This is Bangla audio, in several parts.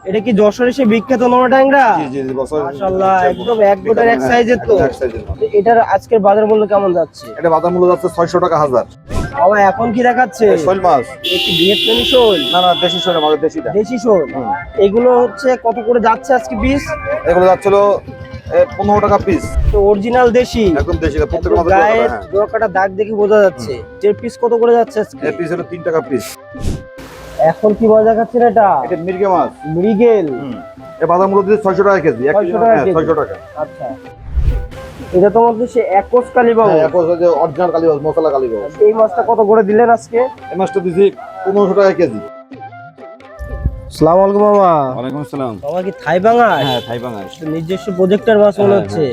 এটা কি যশোরে সে বিখ্যাত নোনা ট্যাংরা? জি জি জি বছর মাশাআল্লাহ, একদম এক গোটার এক সাইজের তো। এক সাইজের মাছ। তো এটার আজকের বাজার মূল্য কেমন যাচ্ছে? এটা বাজার মূল্য যাচ্ছে 600 টাকা হাজার। বাবা এখন কি দেখাচ্ছে? শোল মাছ। একটি ভিয়েতনামি শোল? না না, দেশি শোল আমাদের দেশিটা। দেশি শোল। এগুলো হচ্ছে কত করে যাচ্ছে আজকে পিস? এগুলো যাচ্ছিল 15 টাকা পিস। তো অরিজিনাল দেশি, একদম দেশি, প্রত্যেকটা মাছের গায়ে হ্যাঁ। ডোকাটা দাগ দেখে বোঝা যাচ্ছে। এর পিস কত করে যাচ্ছে আজকে? এর পিস হলো 3 টাকা পিস। এখন কি মাছ দেখাচ্ছেন এটা? এটা মির্গে মাছ। মৃগেল। এর বাজার মূল্য দিচ্ছে 600 টাকা কেজি। 600 টাকা কেজি। 600 টাকা। আচ্ছা, এটা তো মধ্যে সে একোষ কালীবাবু। হ্যাঁ, একোষ যে অরিজিনাল কালীবাউস, মশলা কালীবাউস। এই মাছটা কত করে দিলেন আজকে? এই মাছটা দিছি 1500 টাকা কেজি। আসসালামু আলাইকুম মামা। ওয়ালাইকুম আসসালাম। মামা কি থাই বাঙাশ? হ্যাঁ, থাই বাংলাদেশ। তো নিজস্ব প্রজেক্টের মাছ মনে হ্যাঁ, হচ্ছে।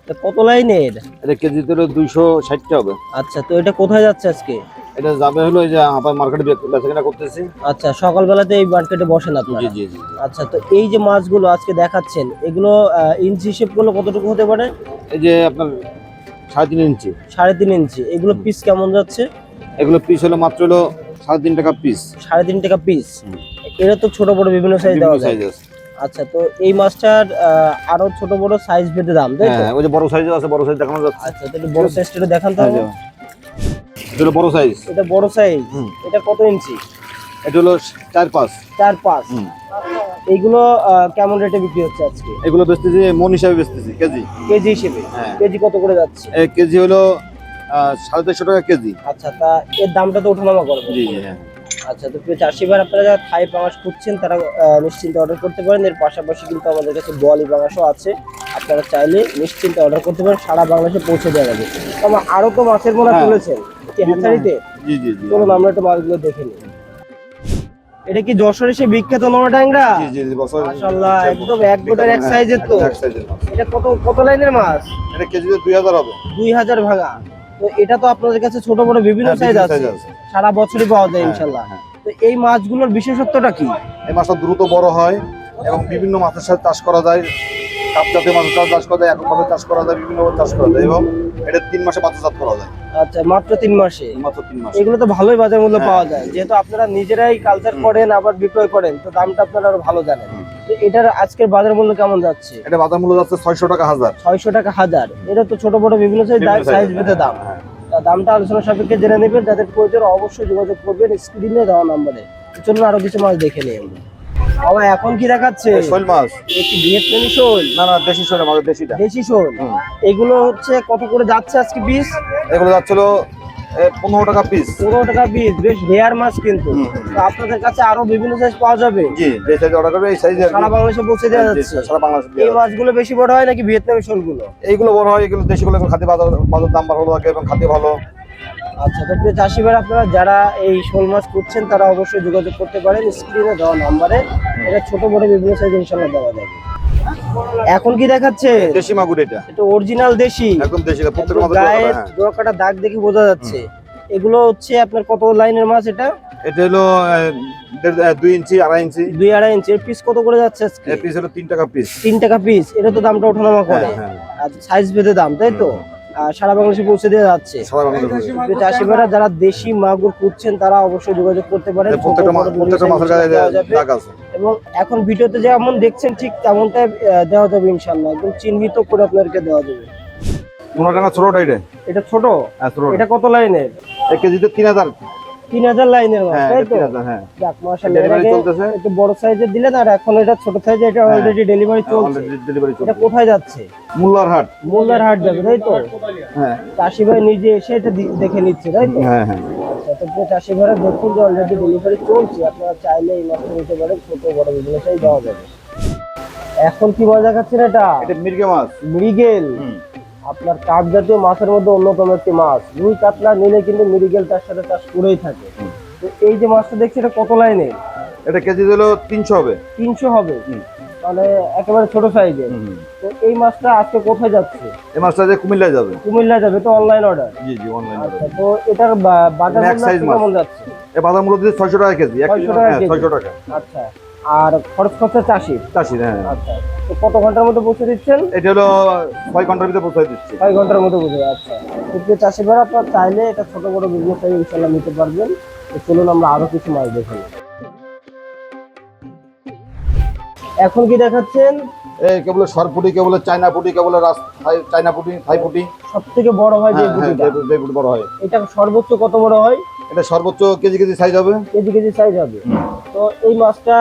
তা কত লাইনের? এটা কেজি তো 260 টাকা হবে। আচ্ছা, তো এটা কোথায় যাচ্ছে আজকে? এটা যাবে হলো এই যে আবার মার্কেটে বেচাকেনা করতেছি। আচ্ছা, সকালবেলাতে এই মার্কেটে বসেন আপনারা? জি জি জি। আচ্ছা, তো এই যে মাছগুলো আজকে দেখাচ্ছেন, এগুলো ইঞ্চি হিসেব করলে কতটুকু হতে পারে? এই যে আপনার 3.5 ইঞ্চি। 3.5 ইঞ্চি। এগুলো পিস কেমন যাচ্ছে? এগুলো পিস হলো মাত্র হলো 3.5 টাকা পিস। 3.5 টাকা পিস। এরা তো ছোট বড় বিভিন্ন সাইজ দেওয়া যায়। সাইজ আছে। আচ্ছা, তো এই মাছটার আরো ছোট বড় সাইজ ভেদে দাম, তাই তো? হ্যাঁ, ওই যে বড় সাইজ আছে, বড় সাইজ দেখানো যাচ্ছে। আচ্ছা, তো একটু বড় সাইজটা দেখান তো। এটা হলো বড় সাইজ। এটা বড় সাইজ। এটা কত ইঞ্চি? এটা হলো 4.5। 4.5। এইগুলো কেমন রেটে বিক্রি হচ্ছে আজকে? এগুলো বেচতেছি মন হিসাবে বেচতেছি, কেজি। কেজি হিসেবে? হ্যাঁ। কেজি কত করে যাচ্ছে? কেজি হলো 450 টাকা কেজি। আচ্ছা, তা এর দামটা তো ওঠানামা করবে। জি জি হ্যাঁ। আচ্ছা, তো প্রিয় চাষি ভাই, আপনারা যারা থাই পাঙাশ খুঁজছেন তারা নিশ্চিন্তে অর্ডার করতে পারেন। এর পাশাপাশি কিন্তু আমাদের কাছে বোয়ালি পাঙাশও আছে। আপনারা চাইলে নিশ্চিন্তে অর্ডার করতে পারেন, সারা বাংলাদেশে পৌঁছে দেওয়া যাবে। আমার আরো তো মাছের মোনা হ্যাঁ। তুলেছেন কি হ্যাচারিতে? জি জি জি। চলুন আমরা একটু মাছগুলো দেখে নিই। এটা কি যশোরে সে বিখ্যাত নোনা ট্যাংরা? জি জি জি বছর মাশাআল্লাহ, একদম এক গোটার এক সাইজের তো। এক সাইজের মাছ। এটা কত কত লাইনের মাছ? এটা কেজিতে 2000 হবে। 2000 ভাঙা। তো এটা তো আপনাদের কাছে ছোট বড় বিভিন্ন হ্যাঁ, সাইজ বিভিন্ন আছে। size আছে। সারা বছরই পাওয়া যায় হ্যাঁ, ইনশাআল্লাহ। হ্যাঁ। তো এই মাছগুলোর বিশেষত্বটা কি? এই মাছটা দ্রুত বড় হয় এবং বিভিন্ন মাছের সাথে চাষ করা যায়। কাপ জাতীয় মাছের সাথে চাষ করা যায়, এককভাবে চাষ করা যায়, বিভিন্নভাবে চাষ করা যায় এবং এটা 3 মাসে বাচ্চাজাত করা যায়। আচ্ছা, মাত্র 3 মাসে? মাত্র 3 মাস। এগুলো তো ভালোই বাজার মূল্য হ্যাঁ। পাওয়া যায়, যেহেতু আপনারা নিজেরাই কালচার করেন আবার বিক্রয় করেন, তো দামটা আপনারা আরো ভালো জানেন। তো এটার আজকের বাজার মূল্য কেমন যাচ্ছে? এটা বাজার মূল্য যাচ্ছে 600 টাকা হাজার। 600 টাকা হাজার। এটা তো ছোট বড় বিভিন্ন সাইজ ভেদে দাম। হ্যাঁ। তা দামটা আলোচনা সাপেক্ষে জেনে নেবেন। যাদের প্রয়োজন অবশ্যই যোগাযোগ করবেন স্ক্রিনে দেওয়া নম্বরে। চলুন আরো কিছু মাছ দেখে নিই আমরা। বাবা এখন কি দেখাচ্ছে? শোল মাছ। একটি ভিয়েতনামি শোল? না না, দেশি শোল আমাদের দেশিটা। দেশি শোল। এগুলো হচ্ছে কত করে যাচ্ছে আজকে পিস? এগুলো যাচ্ছিল 15 টাকা পিস। 15 টাকা পিস। বেশ রেয়ার মাছ কিন্তু। তো আপনাদের কাছে আরো বিভিন্ন সাইজ পাওয়া যাবে? জি, যে সাইজ অর্ডার করবে এই সাইজে সারা বাংলাদেশে পৌঁছে দেওয়া যাচ্ছে? সারা বাংলাদেশে এই মাছগুলো বেশি বড় হয় নাকি ভিয়েতনামি শোলগুলো? এইগুলো বড় হয়, এগুলো দেশিগুলো এখন খাদ্য বাজার দাম ভালো থাকে এবং খাদ্য ভালো। আচ্ছা, তো প্রিয় চাষি ভাই, আপনারা যারা এই শোল মাছ খুঁজছেন তারা অবশ্যই যোগাযোগ করতে পারেন স্ক্রিনে দেওয়া নম্বরে। এটা ছোট বড় বিভিন্ন সাইজ ইনশাআল্লাহ দেওয়া যাবে। এখন কি দেখাচ্ছে? দেশি মাগুর এটা। এটা অরিজিনাল দেশি, একদম দেশি, প্রত্যেকটা মাছের গায়ে হ্যাঁ। ডোকাটা দাগ দেখে বোঝা যাচ্ছে। এগুলো হচ্ছে আপনার কত লাইনের মাছ এটা? এটা হলো 2 ইঞ্চি 2.5 ইঞ্চি। 2-2.5 ইঞ্চি। এর পিস কত করে যাচ্ছে আজকে? এর পিস হলো 3 টাকা পিস। 3 টাকা পিস। এটা তো দামটা ওঠানামা করে। হ্যাঁ, হ্যাঁ। আচ্ছা, সাইজ ভেদে দাম, তাই তো? সারা বাংলাদেশে পৌঁছে দেওয়া যাচ্ছে। সারা বাংলাদেশে প্রিয় চাষি ভাইরা যারা দেশি মাগুর খুঁজছেন তারা অবশ্যই যোগাযোগ করতে পারেন। প্রত্যেকটা মাছের গায়ে দেওয়া যাবে। দাগ আছে। এবং এখন ভিডিওতে যেমন দেখছেন ঠিক তেমনটাই দেওয়া যাবে ইনশাআল্লাহ। একদম চিহ্নিত করে আপনাদেরকে দেওয়া যাবে। নোনাডাঙ্গা ছোটটা এটা। এটা ছোট? হ্যাঁ, ছোট। এটা কত লাইনের? এক কেজিতে 3000। 3000 লাইনের মাছ, হ্যাঁ, তাই তো? 3000 হ্যাঁ। যাক মাশাআল্লাহ। ডেলিভারি চলতেছে। একটু বড় সাইজের দিলেন আর এখন এটা ছোট সাইজে, এটা অলরেডি ডেলিভারি চলছে। অলরেডি ডেলিভারি এটা চলছে। কোথায় যাচ্ছে? মোল্লার হাট। মোল্লার হাট যাবে, তাই তো? হ্যাঁ চাষি ভাই নিজে এসে এটা দেখে নিচ্ছে, তাই তো? হ্যাঁ হ্যাঁ। আচ্ছা, তো প্রিয় চাষি ভাইরা দেখুন যে অলরেডি ডেলিভারি চলছে। আপনারা চাইলে এই মাছটা নিতে পারেন, ছোট বড় বিভিন্ন সাইজ দেওয়া যাবে। এখন কি মাছ দেখাচ্ছেন এটা? এটা মির্গে মাছ। মৃগেল। আপনার কাপ জাতীয় মাছের মধ্যে অন্যতম একটি মাছ। রুই কাতলা নিলে কিন্তু মৃগেল তার সাথে চাষ করেই থাকে। তো এই যে মাছটা দেখছি এটা কত লাইনের? এটা কেজি হলো 300 হবে। 300 হবে? মানে একেবারে ছোট সাইজের। তো এই মাছটা আজকে কোথায় যাচ্ছে? এই মাছটা যে কুমিল্লায় যাবে। কুমিল্লা যাবে, তো অনলাইন অর্ডার? জি জি, অনলাইন আচ্ছা, অর্ডার। তো এটার বাজার এক মূল্য সাইজ মাছ। কেমন যাচ্ছে? এই বাজার মূল্য দিচ্ছে 600 টাকা কেজি। 600 টাকা কেজি। 600 টাকা। আচ্ছা, আর খরচ খরচা চাষি? চাষি হ্যাঁ। আচ্ছা, তো কত ঘন্টার মধ্যে পৌঁছে দিচ্ছেন? এটা হলো 6 ঘন্টার ভিতরে পৌঁছে দিচ্ছি। 6 ঘন্টার মধ্যে পৌঁছে যাবে। আচ্ছা, তো চাষি ভাইরা আপনারা চাইলে এটা ছোট বড় বিজনেস থেকে ইনশাআল্লাহ নিতে পারবেন। তো চলুন আমরা আরো কিছু মাছ দেখে নিই। এখন কি দেখাচ্ছেন? এই কেবল সরপুটি, কেবল চায়না পুটি, কেবল চায়না পুটি, থাই পুটি। সব থেকে বড় হয় যে হ্যাঁ, হ্যাঁ, পুঁটিটা, যে পুটি বড় হয়। এটা সর্বোচ্চ কত বড় হয়? এটা সর্বোচ্চ কেজি কেজি সাইজ হবে। কেজি কেজি সাইজ হবে। তো এই মাছটা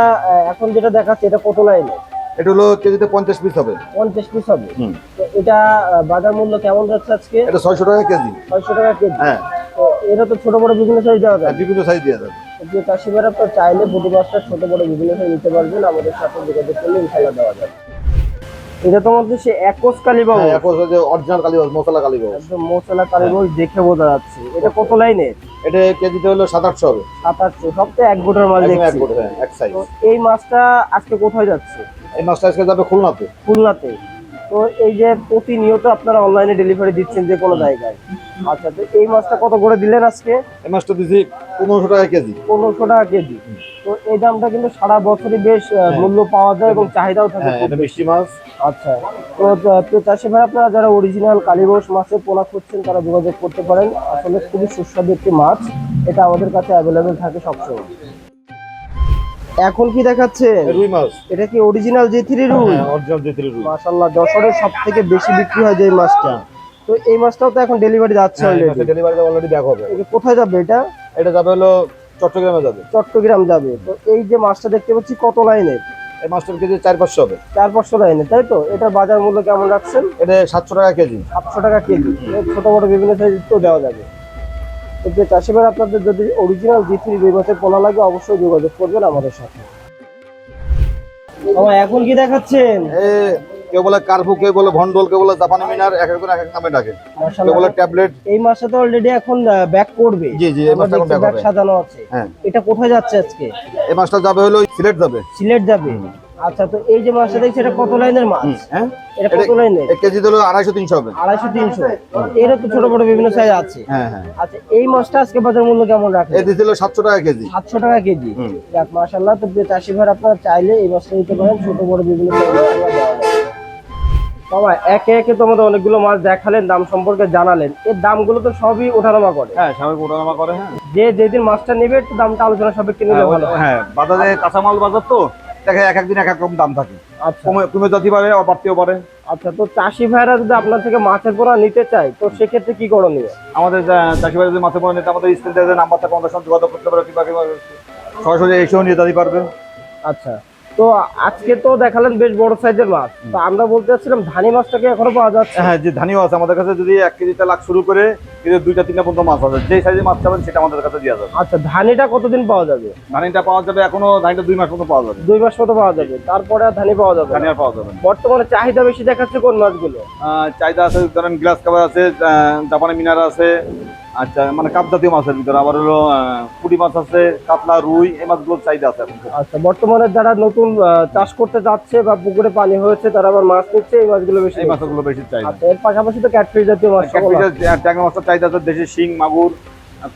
এখন যেটা দেখাচ্ছে এটা কত লাইনে? এটা হলো কেজিতে 50 পিস হবে। 50 পিস হবে। তো এটা বাজার মূল্য কেমন যাচ্ছে আজকে? এটা 600 টাকা কেজি। 600 টাকা কেজি। হ্যাঁ, তো এটা তো ছোট বড় বিভিন্ন সাইজ দেওয়া যায়। বিভিন্ন সাইজ দিয়ে যাবে। যে চাষি ভাইরা আপনার চাইলে পুঁটি মাছটা ছোট বড় বিভিন্ন সাইজ নিতে পারবেন, আমাদের সাথে যোগাযোগ করলে ইনশাআল্লাহ দেওয়া যাবে। এটা তো মধ্যে সে একোস কালীবাবু, হ্যাঁ, এখন যে অরিজিনাল কালীবাউস, মশলা কালীবাউস। একদম মশলা কালীবাবু দেখে বোঝা যাচ্ছে। এটা কত লাইনে? এটা কেজিতে হলো 700-800 হবে। 700, সবচেয়ে এক গোটার মাছ একদম এক দেখছি। কোটি, হ্যাঁ, এক সাইজ। তো এই মাছটা আজকে কোথায় যাচ্ছে? এই মাছটা আজকে যাবে খুলনাতে। খুলনাতে। তো এই যে প্রতিনিয়ত আপনারা অনলাইনে ডেলিভারি দিচ্ছেন যে কোনো জায়গায়, আচ্ছা তো এই মাছটা কত করে দিলেন আজকে? এই মাছটা দিছি 1500 টাকা কেজি। 1500 টাকা কেজি। তো এই দামটা কিন্তু সারা বছরই বেশ মূল্য পাওয়া যায় এবং চাহিদাও থাকে হ্যাঁ, খুব এটা বেশি। মিষ্টি মাছ। আচ্ছা, তো তো চাষি ভাই আপনারা যারা অরিজিনাল কালীবাউস মাছের পোনা খুঁজছেন তারা যোগাযোগ করতে পারেন। আসলে খুবই সুস্বাদু একটি মাছ, এটা আমাদের কাছে অ্যাভেলেবেল থাকে সবসময়। এখন কি দেখাচ্ছে? রুই মাছ। এটা কি অরিজিনাল জি3 রুই? হ্যাঁ, অরিজিনাল জেতির রুই। মাশাআল্লাহ, যশোরের সব থেকে বেশি বিক্রি হয় যে এই মাছটা। তো এই মাছটাও তো এখন ডেলিভারি যাচ্ছে হ্যাঁ, এই অলরেডি। মাছটা ডেলিভারিতে অলরেডি ব্যাক হবে। এটা কোথায় যাবে? এটা এটা যাবে হলো চট্টগ্রামে যাবে। চট্টগ্রাম যাবে। তো এই যে মাছটা দেখতে পাচ্ছি কত লাইনের? এই মাছটার কেজি 400-500 হবে। 400 লাইনের, তাই তো? এটার বাজার মূল্য কেমন রাখছেন? এটা 700 টাকা কেজি। 700 টাকা কেজি। ছোট বড় বিভিন্ন সাইজ তো দেওয়া যাবে। তো যে চাষি ভাই আপনাদের যদি অরিজিনাল জি3 রুই মাছের পোনা লাগে অবশ্যই যোগাযোগ করবেন আমাদের সাথে। এখন কি দেখাচ্ছেন? কেউ বলে কার্পু, কেউ বলে ভন্ডল, কেউ বলে জাপানি মিনার, এক একজন এক এক নামে ডাকে। কেউ মাশাআল্লাহ, বলে ট্যাবলেট। এই মাছটা তো অলরেডি এখন ব্যাক করবে। জি, জি, এই মাছটা এখন back ব্যাক হবে। সাজানো আছে। হ্যাঁ। এটা কোথায় যাচ্ছে আজকে? এই মাছটা যাবে হলো সিলেট যাবে। সিলেট যাবে। আচ্ছা, তো এই যে মাছটা দেখছি এটা কত লাইনের মাছ? হ্যাঁ, এটা কত লাইনের? এক কেজি হলো 250-300 হবে। 250-300। এরও তো ছোট বড় বিভিন্ন সাইজ আছে। হ্যাঁ, হ্যাঁ। আচ্ছা, এই মাছটা আজকে বাজার মূল্য কেমন রাখেন? এই দিছিল 700 টাকা কেজি। 700 টাকা কেজি। যাক মাশাআল্লাহ, তো চাষি ভাই আপনারা চাইলে এই মাছটা নিতে পারেন, ছোট বড় বিভিন্ন সাইজ। বাবা, একে একে তো আমাদের অনেকগুলো মাছ দেখালেন, দাম সম্পর্কে জানালেন। এর দামগুলো তো সবই ওঠানামা করে। হ্যাঁ, স্বাভাবিক ওঠানামা করে। হ্যাঁ, যে যেদিন মাছটা নেবে একটু দামটা আলোচনা সাপেক্ষে নিলে ভালো হয়। হ্যাঁ, বাজারে কাঁচামাল বাজার তো দেখে এক একদিন এক এক রকম দাম থাকে। আচ্ছা কমে যেতে পারে, আবার বাড়তেও পারে। আচ্ছা, তো চাষি ভাইরা যদি আপনার থেকে মাছের পোনা নিতে চায় তো সেক্ষেত্রে কি করণীয়? আমাদের চাষি ভাই যদি মাছে পড়ে নিতে আমাদের স্ক্রিনে যে নাম্বার থাকে আমাদের সঙ্গে যোগাযোগ করতে পারে, কিংবা সরাসরি এসেও নিয়ে যেতে পারবে। আচ্ছা, তো আজকে তো দেখালেন বেশ বড় সাইজের মাছ, তো আমরা বলতে চাচ্ছিলাম ধানি মাছটাকে এখনো পাওয়া যাচ্ছে? হ্যাঁ, যে ধানিও আছে আমাদের কাছে। যদি 1 কেজিতে লাখ শুরু করে কিন্তু 2-3টা পর্যন্ত মাছ আছে। যে সাইজের মাছ চাবেন সেটা আমাদের কাছে দেওয়া যাবে। আচ্ছা, ধানিটা কতদিন পাওয়া যাবে? ধানিটা পাওয়া যাবে এখনো, ধানিটা 2 মাস মতো পাওয়া যাবে। 2 মাস মতো পাওয়া যাবে, তারপরে আর ধানি পাওয়া যাবে না? ধানি আর পাওয়া যাবে না। বর্তমানে চাহিদা বেশি দেখাচ্ছে কোন মাছগুলো? চাহিদা আছে, ধরেন গ্লাস কাবার আছে, জাপানি মিনার আছে। আচ্ছা, মানে কাপ জাতীয় মাছের ভিতরে আবার হলো পুঁটি মাছ আছে, কাতলা, রুই, এই মাছগুলোর চাহিদা আছে এখন। আচ্ছা, বর্তমানে যারা নতুন চাষ করতে যাচ্ছে বা পুকুরে পানি হয়েছে তারা আবার মাছ নিচ্ছে, এই মাছগুলো বেশি। এই মাছগুলো বেশি চাহিদা। আচ্ছা, এর পাশাপাশি তো ক্যাটফিশ জাতীয় মাছ। ট্যাংরা মাছের চাহিদা আছে, দেশি শিং, মাগুর,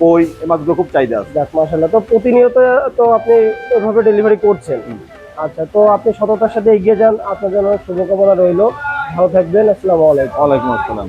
কই, এই মাছগুলো খুব চাহিদা আছে। যাক মাশাআল্লাহ, তো প্রতিনিয়ত তো আপনি এভাবে ডেলিভারি করছেন। আচ্ছা, তো আপনি সততার সাথে এগিয়ে যান, আপনার জন্য শুভকামনা রইল। ভালো থাকবেন। আসসালামু আলাইকুম। ওয়ালাইকুম আসসালাম।